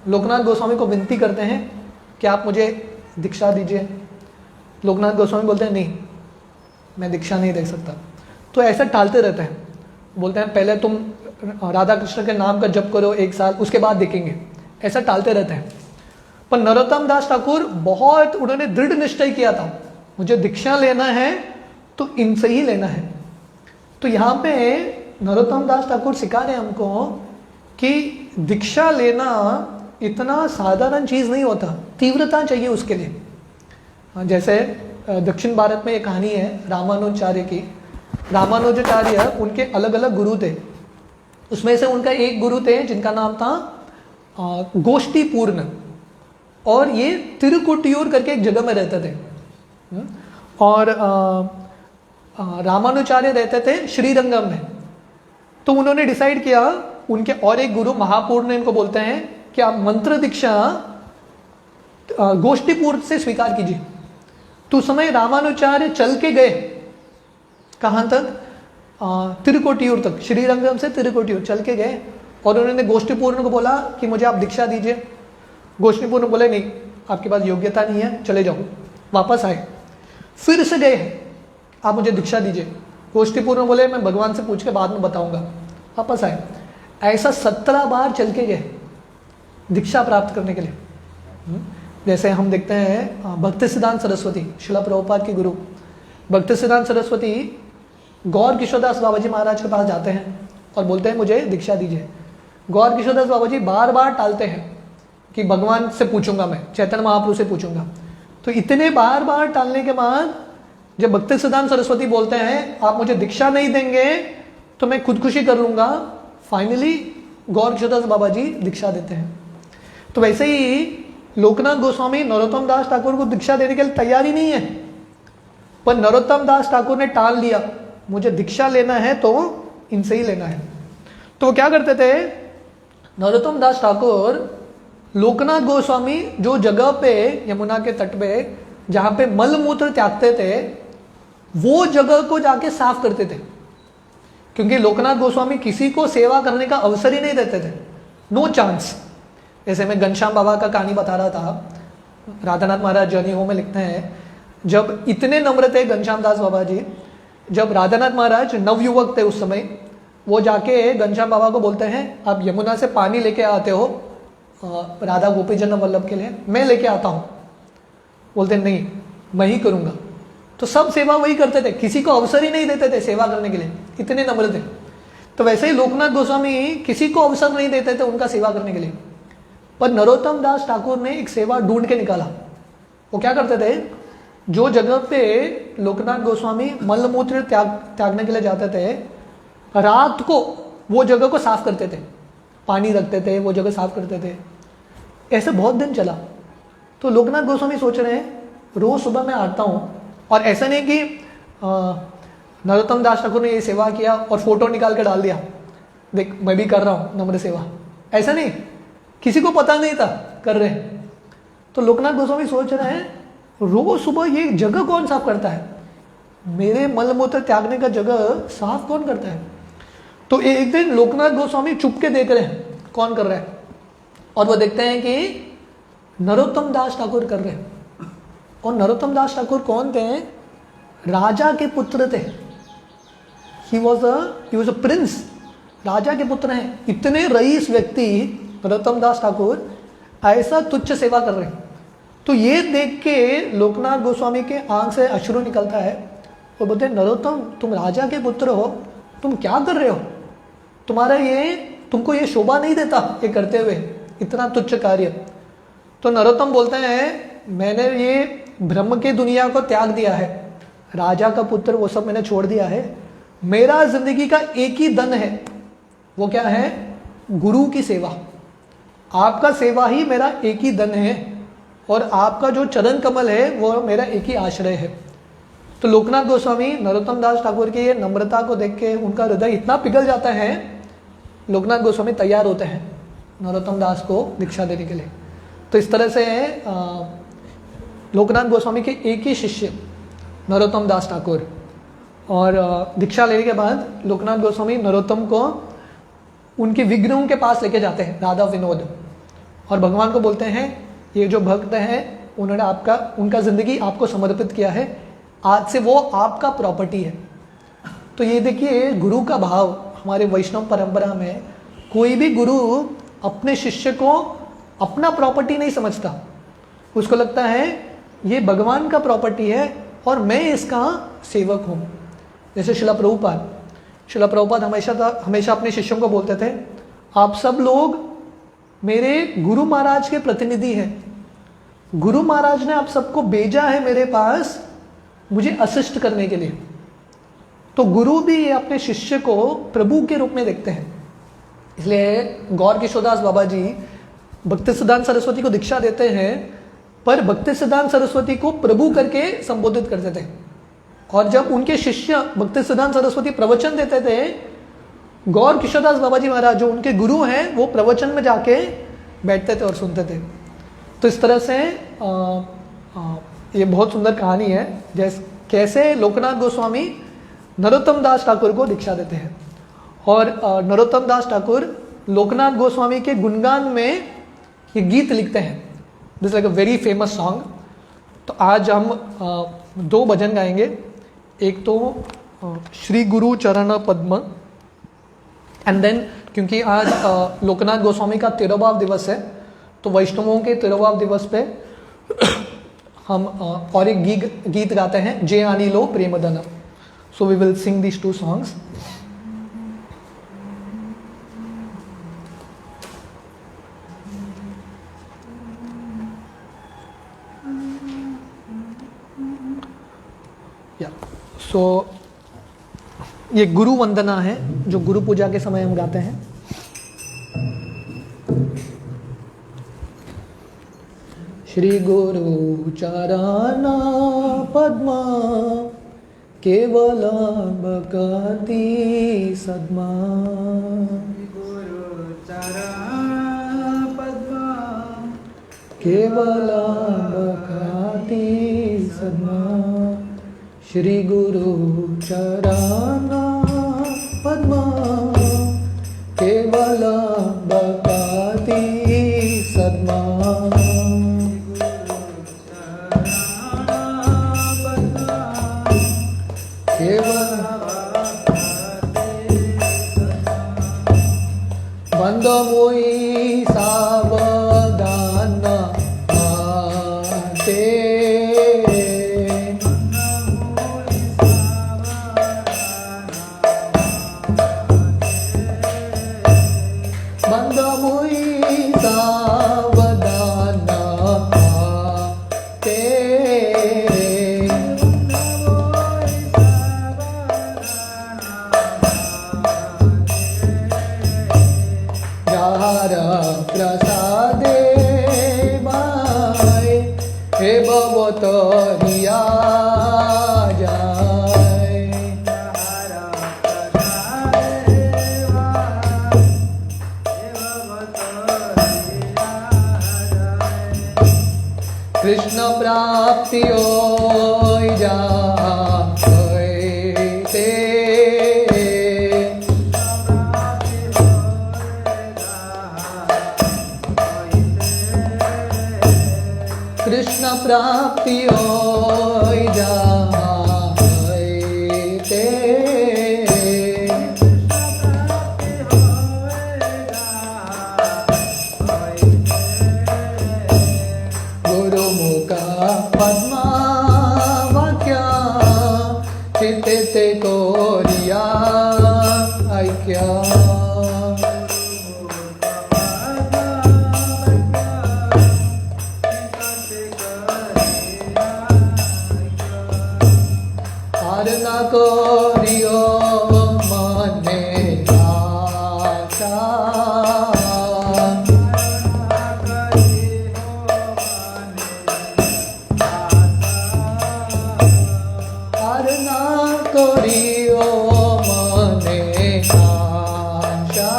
Speaker 1: लोकनाथ गोस्वामी को विनती करते हैं कि आप मुझे दीक्षा दीजिए। लोकनाथ गोस्वामी बोलते हैं नहीं, मैं दीक्षा नहीं दे सकता। तो ऐसा टालते रहते हैं, बोलते हैं पहले तुम राधा कृष्ण के नाम का जप करो 1 साल, उसके बाद देखेंगे। ऐसा टालते रहते हैं। पर नरोत्तम दास ठाकुर बहुत उन्होंने दृढ़ निश्चय किया था मुझे दीक्षा लेना है तो इनसे ही लेना है। तो यहाँ पे नरोत्तम दास ठाकुर सिखा रहे हैं हमको कि दीक्षा लेना इतना साधारण चीज़ नहीं होता, तीव्रता चाहिए उसके लिए। जैसे दक्षिण भारत में एक कहानी है रामानुजाचार्य की। रामानुजाचार्य उनके अलग अलग गुरु थे, उसमें से उनका एक गुरु थे जिनका नाम था गोष्ठीपूर्ण, और ये तिरुकुटियूर करके एक जगह में रहते थे। और रामानुजाचार्य रहते थे श्रीरंगम में। तो उन्होंने डिसाइड किया, उनके और एक गुरु महापूर्ण इनको बोलते हैं कि आप मंत्र दीक्षा गोष्ठीपूर्ण से स्वीकार कीजिए। तो उस समय रामानुजाचार्य चल के गए, कहाँ तक? तिरुकोटियूर तक, श्रीरंगम से तिरुकोटियूर चल के गए और उन्होंने गोष्ठीपूर्ण को बोला कि मुझे आप दीक्षा दीजिए। गोष्ठीपूर्ण बोले नहीं, आपके पास योग्यता नहीं है, चले जाओ। वापस आए, फिर से गए, आप मुझे दीक्षा दीजिए। गोष्ठीपूर्ण बोले मैं भगवान से पूछ के बाद में बताऊंगा। वापस आए। ऐसा 17 बार चल के गए दीक्षा प्राप्त करने के लिए। जैसे हम देखते हैं भक्ति सिद्धांत सरस्वती, शिला प्रभुपाद के गुरु भक्ति सिद्धांत सरस्वती गौर किशोरदास बाबा जी महाराज के पास जाते हैं और बोलते हैं मुझे दीक्षा दीजिए। गौर किशोरदास बाबा जी बार बार टालते हैं कि भगवान से पूछूंगा, मैं चैतन्य महाप्रभु से पूछूंगा। तो इतने बार बार टालने के बाद जब भक्ति सिद्धांत सरस्वती बोलते हैं आप मुझे दीक्षा नहीं देंगे तो मैं खुदकुशी कर लूंगा, फाइनली गौर किशोरदास बाबा जी दीक्षा देते हैं। तो वैसे ही लोकनाथ गोस्वामी नरोत्तम दास ठाकुर को दीक्षा देने के लिए तैयार ही नहीं है, पर नरोत्तम दास ठाकुर ने टाल लिया, मुझे दीक्षा लेना है तो इनसे ही लेना है। तो वो क्या करते थे, नरोत्तम दास ठाकुर लोकनाथ गोस्वामी जो जगह पे यमुना के तट पे जहाँ पे मल मूत्र त्यागते थे वो जगह को जाके साफ करते थे, क्योंकि लोकनाथ गोस्वामी किसी को सेवा करने का अवसर ही नहीं देते थे, नो चांस। जैसे मैं घनश्याम बाबा का कहानी बता रहा था, राधानाथ महाराज जर्नी हो में लिखते हैं जब इतने नम्र थे घनश्याम दास बाबा जी, जब राधानाथ महाराज नवयुवक थे उस समय, वो जाके घनश्याम बाबा को बोलते हैं आप यमुना से पानी लेके आते हो राधा गोपी जन्म वल्लभ के लिए, मैं लेके आता हूँ। बोलते नहीं, मैं ही करूँगा। तो सब सेवा वही करते थे, किसी को अवसर ही नहीं देते थे सेवा करने के लिए, इतने नम्र थे। तो वैसे ही लोकनाथ गोस्वामी किसी को अवसर नहीं देते थे उनका सेवा करने के लिए। पर नरोत्तम दास ठाकुर ने एक सेवा ढूंढ के निकाला। वो क्या करते थे, जो जगह पे लोकनाथ गोस्वामी मलमूत्र त्यागने के लिए जाते थे, रात को वो जगह को साफ करते थे, पानी रखते थे, वो जगह साफ करते थे। ऐसे बहुत दिन चला। तो लोकनाथ गोस्वामी सोच रहे हैं रोज सुबह मैं आता हूँ, और ऐसा नहीं कि नरोत्तम दास ठाकुर ने ये सेवा किया और फोटो निकाल के डाल दिया, देख मैं भी कर रहा हूँ नम्र सेवा, ऐसा नहीं, किसी को पता नहीं था कर रहे हैं। तो लोकनाथ गोस्वामी सोच रहे हैं रोज सुबह ये जगह कौन साफ करता है, मेरे मलमूत्र त्यागने का जगह साफ कौन करता है। तो एक दिन लोकनाथ गोस्वामी चुप के देख रहे हैं कौन कर रहा है, और वो देखते हैं कि नरोत्तम दास ठाकुर कर रहे हैं। और नरोत्तम दास ठाकुर कौन थे, राजा के पुत्र थे। ही वॉज अ प्रिंस, राजा के पुत्र हैं। इतने रईस व्यक्ति नरोत्तम दास ठाकुर ऐसा तुच्छ सेवा कर रहे हैं। तो ये देख के लोकनाथ गोस्वामी के आंख से अश्रु निकलता है। वो बोलते हैं नरोत्तम तुम राजा के पुत्र हो, तुम क्या कर रहे हो, तुमको ये शोभा नहीं देता ये करते हुए इतना तुच्छ कार्य। तो नरोत्तम बोलते हैं मैंने ये ब्रह्म की दुनिया को त्याग दिया है, राजा का पुत्र वो सब मैंने छोड़ दिया है। मेरा जिंदगी का एक ही धन है, वो क्या है, गुरु की सेवा। आपका सेवा ही मेरा एक ही धन है, और आपका जो चरण कमल है वो मेरा एक ही आश्रय है। तो लोकनाथ गोस्वामी नरोत्तम दास ठाकुर की ये नम्रता को देख के उनका हृदय इतना पिघल जाता है, लोकनाथ गोस्वामी तैयार होते हैं नरोत्तम दास को दीक्षा देने के लिए। तो इस तरह से लोकनाथ गोस्वामी के एक ही शिष्य नरोत्तम दास ठाकुर, और दीक्षा लेने के बाद लोकनाथ गोस्वामी नरोत्तम को उनके विग्रहों के पास लेके जाते हैं, राधा विनोद, और भगवान को बोलते हैं ये जो भक्त हैं उन्होंने उनका जिंदगी आपको समर्पित किया है, आज से वो आपका प्रॉपर्टी है। तो ये देखिए गुरु का भाव। हमारे वैष्णव परंपरा में कोई भी गुरु अपने शिष्य को अपना प्रॉपर्टी नहीं समझता, उसको लगता है ये भगवान का प्रॉपर्टी है और मैं इसका सेवक हूँ। जैसे शिला प्रभुपाद हमेशा अपने शिष्यों को बोलते थे आप सब लोग मेरे गुरु महाराज के प्रतिनिधि हैं, गुरु महाराज ने आप सबको भेजा है मेरे पास मुझे असिस्ट करने के लिए। तो गुरु भी अपने शिष्य को प्रभु के रूप में देखते हैं। इसलिए गौर किशोरदास बाबा जी भक्तिसिद्धांत सरस्वती को दीक्षा देते हैं, पर भक्तिसिद्धांत सरस्वती को प्रभु करके संबोधित करते थे। और जब उनके शिष्य भक्तिसिद्धांत सरस्वती प्रवचन देते थे, गौर किशोरदास बाबा जी महाराज जो उनके गुरु हैं वो प्रवचन में जाके बैठते थे और सुनते थे। तो इस तरह से ये बहुत सुंदर कहानी है कैसे लोकनाथ गोस्वामी नरोत्तम दास ठाकुर को दीक्षा देते हैं। और नरोत्तम दास ठाकुर लोकनाथ गोस्वामी के गुणगान में ये गीत लिखते हैं, this like a very famous song. तो आज हम 2 भजन गाएंगे, एक तो श्री गुरु चरण पद्म, एंड देन क्योंकि आज लोकनाथ गोस्वामी का 13वां दिवस है, तो वैष्णवों के 13वां दिवस पे हम और एक गीत गाते हैं, जे आनी लो प्रेमधन। So we will sing these 2 songs. So ये गुरु वंदना है जो गुरु पूजा के समय हम गाते हैं। श्री गुरु चरण पद्म केवल भक्ति सद्मा,
Speaker 2: गुरु चरण पद्म
Speaker 1: केवल भक्ति सद्मा। श्री गुरु चरण पद्म केवल भक्ति सद्मा। केवल भवतरिया जाय। कृष्ण प्राप्ति होय जाते, कृष्ण प्राप्ति होय जाते। गुरुमुख पद्मा वाक्य चित्ते कोरिया ऐक्य। न कोरियो मने आशा, हर न कोरियो मने आशा।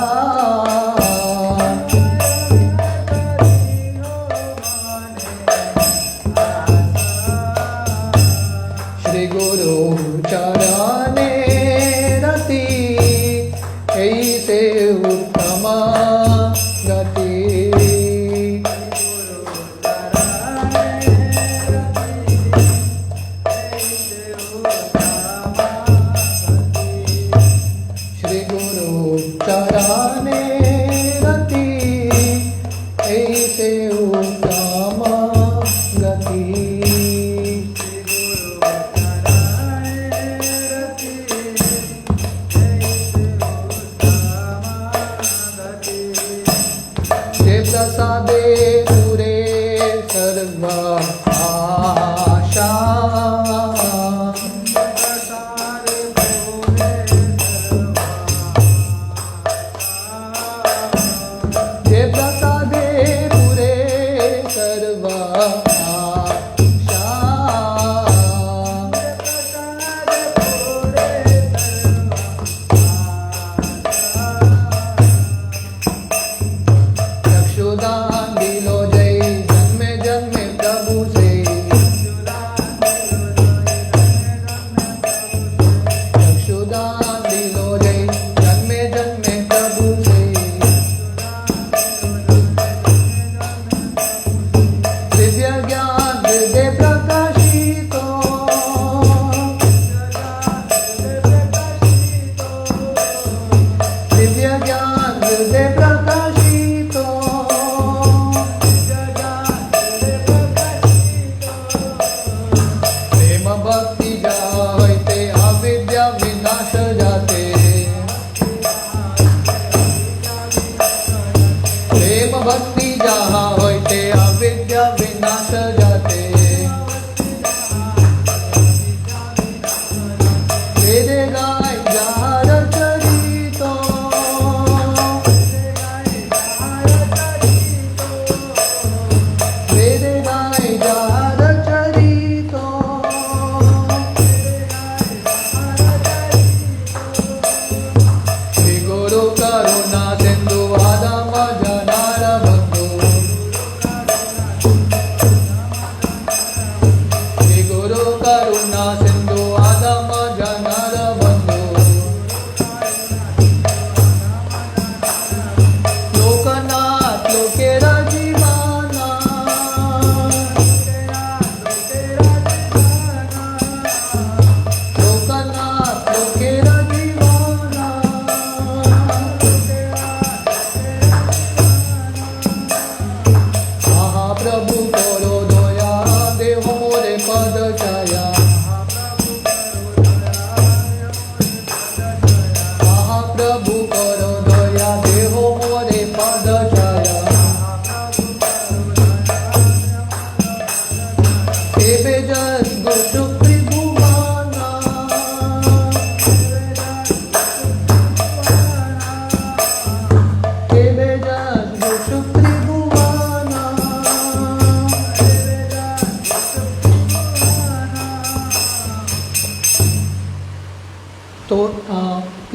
Speaker 1: श्री गुरु चरणे रति ऐसे उत्तम गति। श्री गुरु चरणे रति ऐसे उत्तम गति। प्रसादे पूरे सर्व आशा, जे प्रसादे पूरे सर्व आशा। चक्षुदान दिलो जय जन्मे जन्मे प्रभु से। चक्षुदान दिलो जय जन्मे जन्मे प्रभु से। दिव्य ज्ञान हृदय प्रकाशितो, दिव्य ज्ञान हृदय प्रकाशितो। प्रेम भक्ति जाते अविद्या विनाश जाते। प्रेम भक्ति जहाँ होते अविद्या विनाश जाते। वेद गाय जार चरितो, वेद गाय जार चरितो। श्री गुरु करुणा सिंधु आदम जनार बंधु।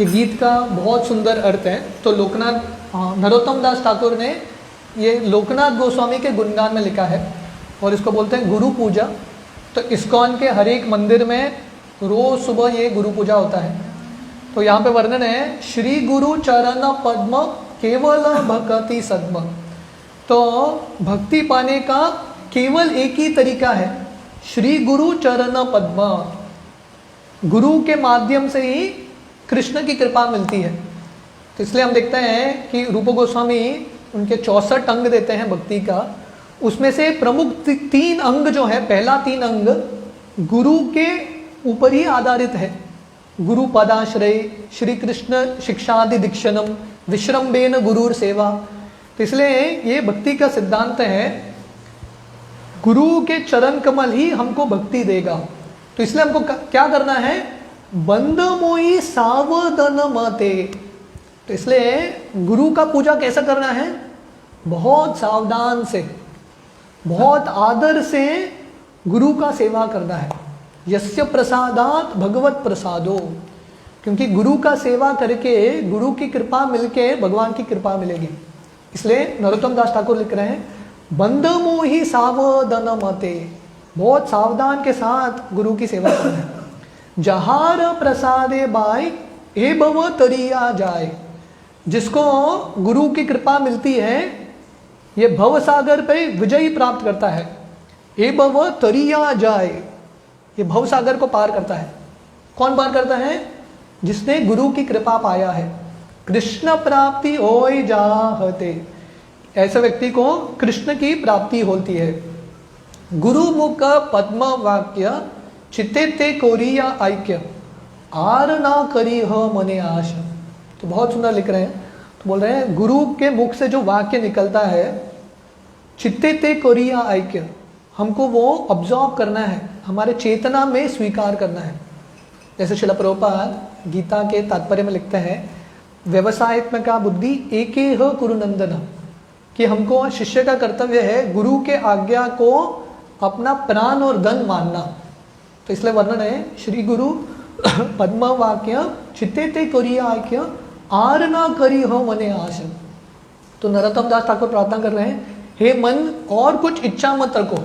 Speaker 1: ये गीत का बहुत सुंदर अर्थ है। तो लोकनाथ नरोत्तम दास ठाकुर ने ये लोकनाथ गोस्वामी के गुणगान में लिखा है और इसको बोलते हैं गुरु पूजा। तो इस्कॉन के हर एक मंदिर में रोज सुबह ये गुरु पूजा होता है। तो यहाँ पे वर्णन है, श्री गुरु चरण पद्म केवल भक्ति सद्म। तो भक्ति पाने का केवल एक ही तरीका है, श्री गुरु चरण पद्म। गुरु के माध्यम से ही कृष्ण की कृपा मिलती है। तो इसलिए हम देखते हैं कि रूप गोस्वामी उनके 64 अंग देते हैं भक्ति का। उसमें से प्रमुख 3 अंग जो है, पहला 3 अंग गुरु के ऊपर ही आधारित है। गुरु पदाश्रय, श्री कृष्ण शिक्षादि दीक्षणम, विश्रम्भेन गुरुर सेवा। तो इसलिए ये भक्ति का सिद्धांत है, गुरु के चरण कमल ही हमको भक्ति देगा। तो इसलिए हमको क्या करना है, बंद मोई सावधान मते। तो इसलिए गुरु का पूजा कैसा करना है, बहुत सावधान से, बहुत आदर से गुरु का सेवा करना है। यस्य प्रसादात भगवत प्रसादो, क्योंकि गुरु का सेवा करके गुरु की कृपा मिलके भगवान की कृपा मिलेगी। इसलिए नरोत्तम दास ठाकुर लिख रहे हैं, बंद मोहि सावधान मते, बहुत सावधान के साथ गुरु की सेवा करना है। जहार प्रसादे बाय ए भव तरिया जाए, जिसको गुरु की कृपा मिलती है ये भव सागर पे विजय प्राप्त करता है। ए भव तरिया जाए, ये भव सागर को पार करता है। कौन पार करता है, जिसने गुरु की कृपा पाया है। कृष्ण प्राप्ति होय जाहते, ऐसे व्यक्ति को कृष्ण की प्राप्ति होती है। गुरु मुख पद्म वाक्य चित्ते ते कोरिया ऐक्य, आर ना करी हो मने आश। तो बहुत सुंदर लिख रहे हैं। तो बोल रहे हैं गुरु के मुख से जो वाक्य निकलता है, चित्ते ते कोरिया ऐक्य, हमको वो ऑब्जॉर्व करना है, हमारे चेतना में स्वीकार करना है। जैसे श्रील प्रभुपाद गीता के तात्पर्य में लिखते हैं, व्यवसायत्मका बुद्धि एकेह कुरु नंदन, कि हमको शिष्य का कर्तव्य है गुरु के आज्ञा को अपना प्राण और धन मानना। तो इसलिए वर्णन है, श्री गुरु पद्म वाक्य चित्ते ते कोरिया ऐक्य, आर ना करी हो मने आश। तो नरोत्तम दास ठाकुर प्रार्थना कर रहे हैं, हे मन और कुछ इच्छा मत रखो,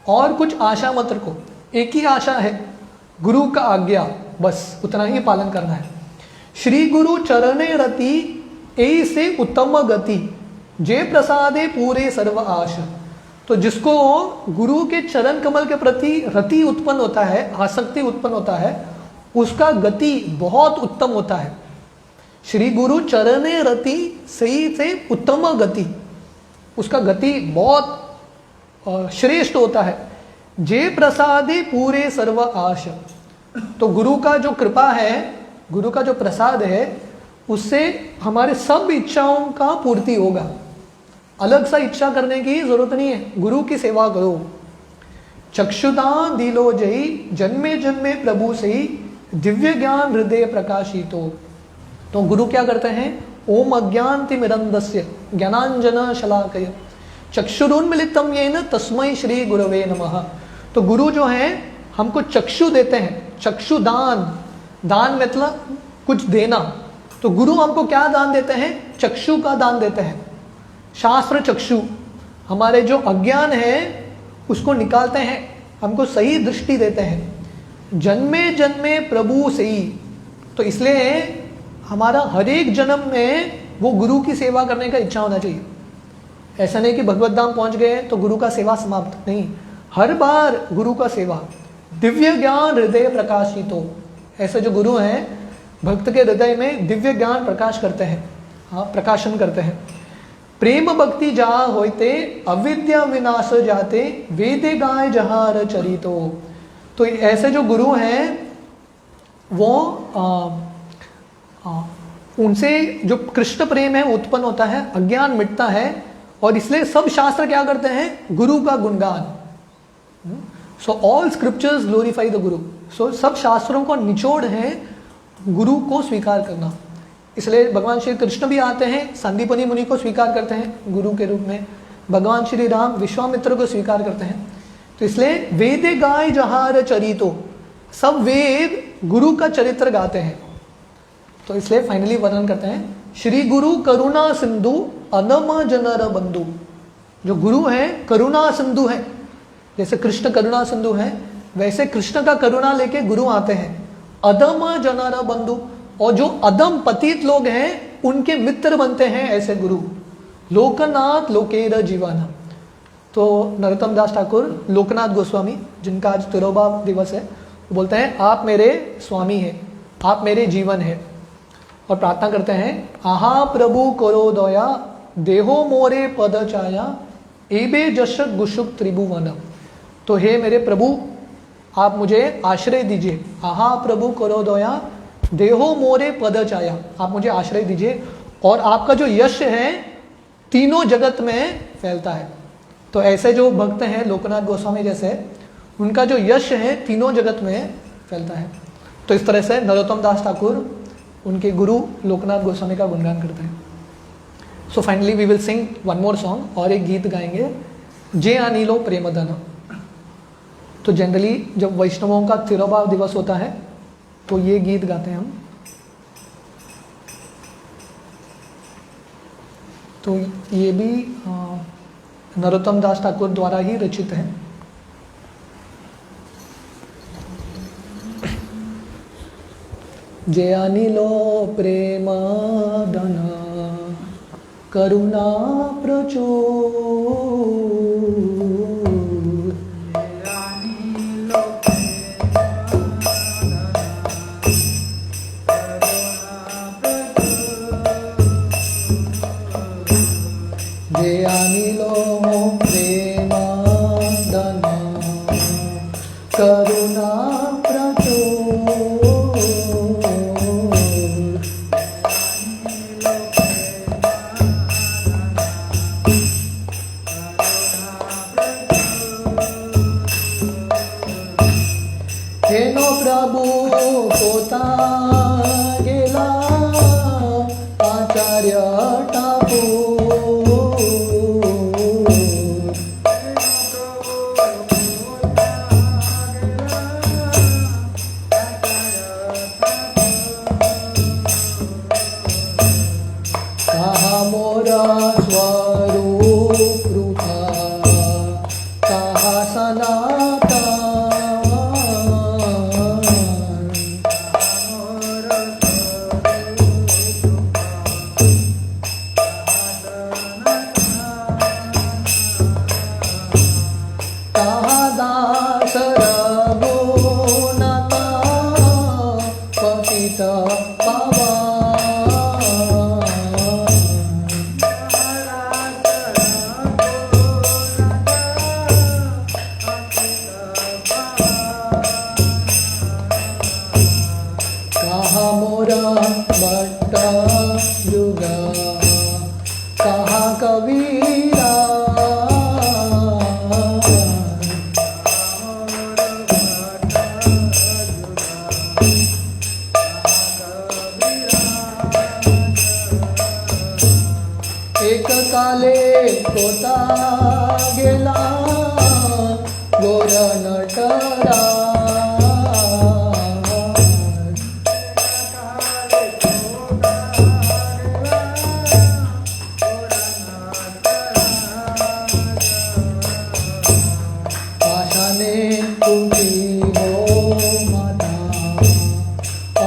Speaker 1: और कुछ आशा मत रखो, एक ही आशा है, गुरु का आज्ञा, बस उतना ही पालन करना है। श्री गुरु चरणे रति ए से उत्तम गति, जे प्रसादे पूरे सर्व आश। तो जिसको गुरु के चरण कमल के प्रति रति उत्पन्न होता है, आसक्ति उत्पन्न होता है, उसका गति बहुत उत्तम होता है। श्री गुरु चरणे रति सही से उत्तम गति, उसका गति बहुत श्रेष्ठ होता है। जे प्रसादे पूरे सर्व आश, तो गुरु का जो कृपा है, गुरु का जो प्रसाद है, उससे हमारे सब इच्छाओं का पूर्ति होगा। अलग सा इच्छा करने की जरूरत नहीं है, गुरु की सेवा करो। चक्षुदान दिलो जई, जन्मे जन्मे प्रभु सही, दिव्य ज्ञान हृदय प्रकाशितो। तो गुरु क्या करते हैं, ओम अज्ञानतिमिरन्दस्य ज्ञानांजन शलाकय चक्षुरुन्मिलितं येन तस्मै श्री गुरवे नमः। तो गुरु जो है हमको चक्षु देते हैं, चक्षुदान, दान मतलब कुछ देना। तो गुरु हमको क्या दान देते हैं, चक्षु का दान देते हैं। शास्त्र चक्षु, हमारे जो अज्ञान है उसको निकालते हैं, हमको सही दृष्टि देते हैं। जन्मे जन्मे प्रभु सही, तो इसलिए हमारा हर एक जन्म में वो गुरु की सेवा करने का इच्छा होना चाहिए। ऐसा नहीं कि भगवत धाम पहुंच गए तो गुरु का सेवा समाप्त, नहीं, हर बार गुरु का सेवा। दिव्य ज्ञान हृदय प्रकाशितो, ऐसे जो गुरु हैं भक्त के हृदय में दिव्य ज्ञान प्रकाश करते हैं, हाँ प्रकाशन करते हैं। प्रेम भक्ति जा होते अविद्या विनाश जाते, वेदे गाय जहार चरितो। तो ऐसे जो गुरु हैं वो उनसे जो कृष्ण प्रेम है उत्पन्न होता है, अज्ञान मिटता है, और इसलिए सब शास्त्र क्या करते हैं, गुरु का गुणगान। So all scriptures glorify the गुरु। सो सब शास्त्रों को निचोड़ है गुरु को स्वीकार करना। इसलिए भगवान श्री कृष्ण भी आते हैं, संदीपनी मुनि को स्वीकार करते हैं गुरु के रूप में। भगवान श्री राम विश्वामित्र को स्वीकार करते हैं। तो इसलिए वेदे गाय जहार चरितो, सब वेद गुरु का चरित्र गाते हैं। तो इसलिए फाइनली वर्णन करते हैं, श्री गुरु करुणा सिंधु अनम जनर बंधु। जो गुरु हैं करुणा सिंधु हैं, जैसे कृष्ण करुणा सिंधु हैं, वैसे कृष्ण का करुणा लेके गुरु आते हैं। अदम जनर बंधु, और जो अदम पतित लोग हैं उनके मित्र बनते हैं ऐसे गुरु। लोकनाथ लोकेर जीवन। तो नरोत्तम दास ठाकुर लोकनाथ गोस्वामी, जिनका आज तिरोबा दिवस है, वो बोलते हैं आप मेरे स्वामी हैं, आप मेरे जीवन हैं, और प्रार्थना करते हैं, आहा प्रभु करो दया देहो मोरे पद छाया एबे जश गुशुक त्रिभुवन। तो हे मेरे प्रभु, आप मुझे आश्रय दीजिए। आहा प्रभु करो दया देहो मोरे पद छाया, आप मुझे आश्रय दीजिए, और आपका जो यश है तीनों जगत में फैलता है। तो ऐसे जो भक्त हैं लोकनाथ गोस्वामी जैसे, उनका जो यश है तीनों जगत में फैलता है। तो इस तरह से नरोत्तम दास ठाकुर उनके गुरु लोकनाथ गोस्वामी का गुणगान करते हैं। So finally we will sing one more song, और एक गीत गाएंगे, जे अनिलो प्रेमधन। तो जनरली जब वैष्णवों का तिरोभाव दिवस होता है तो ये गीत गाते हैं हम। तो ये भी नरोत्तम दास ठाकुर द्वारा ही रचित है। जे अनिलो प्रेमधन करुणा प्रचुर, जे अनिलो प्रेमधन करुणा हेनो प्रभु पोता गेला आचार्य ठाकुर, कहा मोरा स्वरूप रूपा, कहा सनातन, एक काले पोता गेला गोर नटरा, आशाने तुमची हो माता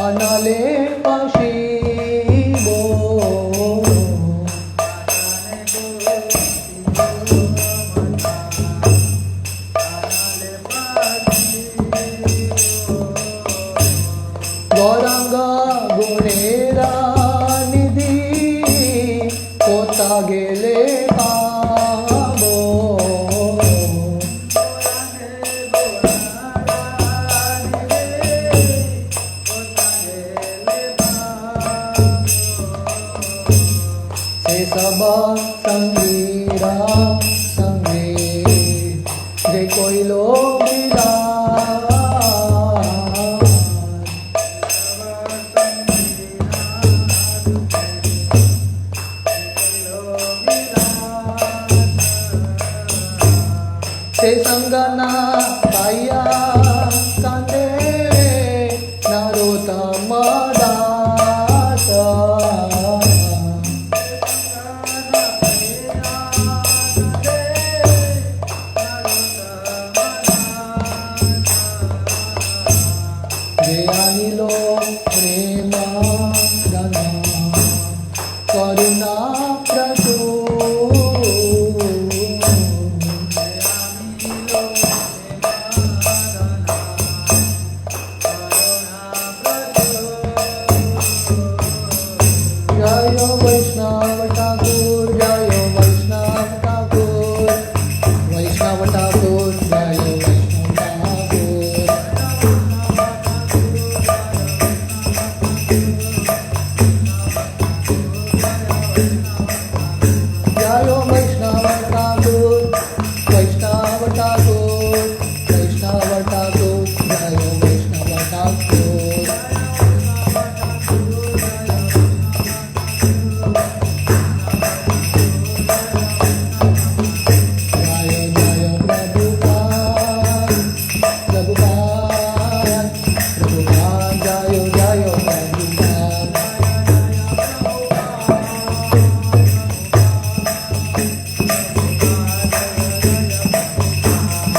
Speaker 1: अनाले पाशी गौरंगा गुणेरा निधी पोता गेले पाबो, से सब संगीरा संगे जे कोई लोग मिला, से संगना पाया कांदे नरोत्तम दास,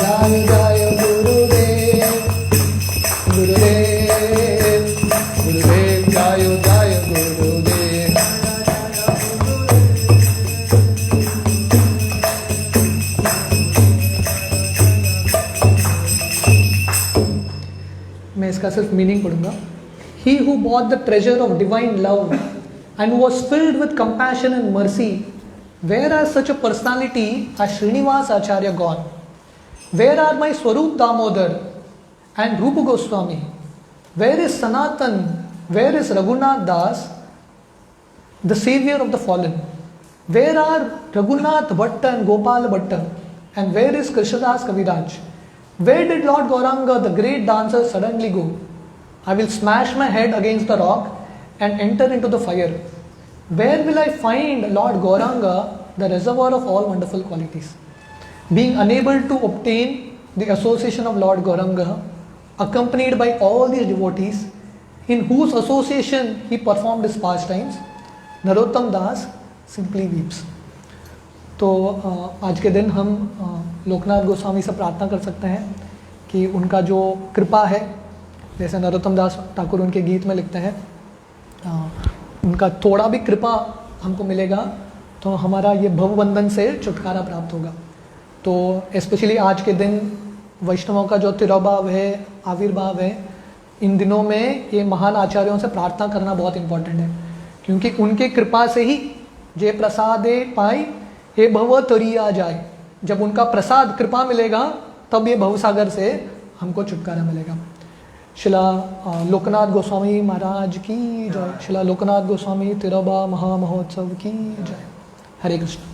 Speaker 1: जय जय गुरुदेव गुरुदेव गुरुदेव जय जय गुरुदेव। मैं इसका सिर्फ मीनिंग पढ़ूंगा। He who bought the treasure of divine love and was filled with compassion and mercy, where has such a personality as Srinivas Acharya gone? Where are my Swarup Damodar and Rupa Goswami? Where is Sanatan? Where is Raghunath Das, the savior of the fallen? Where are Raghunath Bhatta and Gopal Bhatta? And where is Krishnadas Kaviraj? Where did Lord Gauranga, the great dancer, suddenly go? I will smash my head against the rock and enter into the fire. Where will I find Lord Gauranga, the reservoir of all wonderful qualities? Being unable to obtain the association of Lord Gauranga, accompanied by all these devotees, in whose association he performed his pastimes, Narottam Das simply weeps. तो आज के दिन हम लोकनाथ गोस्वामी से प्रार्थना कर सकते हैं कि उनका जो कृपा है, जैसे नरोत्तम दास ठाकुर उनके गीत में लिखते हैं, उनका थोड़ा भी कृपा हमको मिलेगा तो हमारा ये भवबंधन से छुटकारा प्राप्त होगा। तो स्पेशली आज के दिन वैष्णवों का जो तिरोभाव है, आविर्भाव है, इन दिनों में ये महान आचार्यों से प्रार्थना करना बहुत इम्पोर्टेंट है, क्योंकि उनके कृपा से ही जे प्रसादे पाई ये भव तरिया जाए। जब उनका प्रसाद कृपा मिलेगा तब ये भवसागर से हमको छुटकारा मिलेगा। शिला लोकनाथ गोस्वामी महाराज की जय। शिला लोकनाथ गोस्वामी तिरोभा महामहोत्सव की जय। हरे कृष्ण।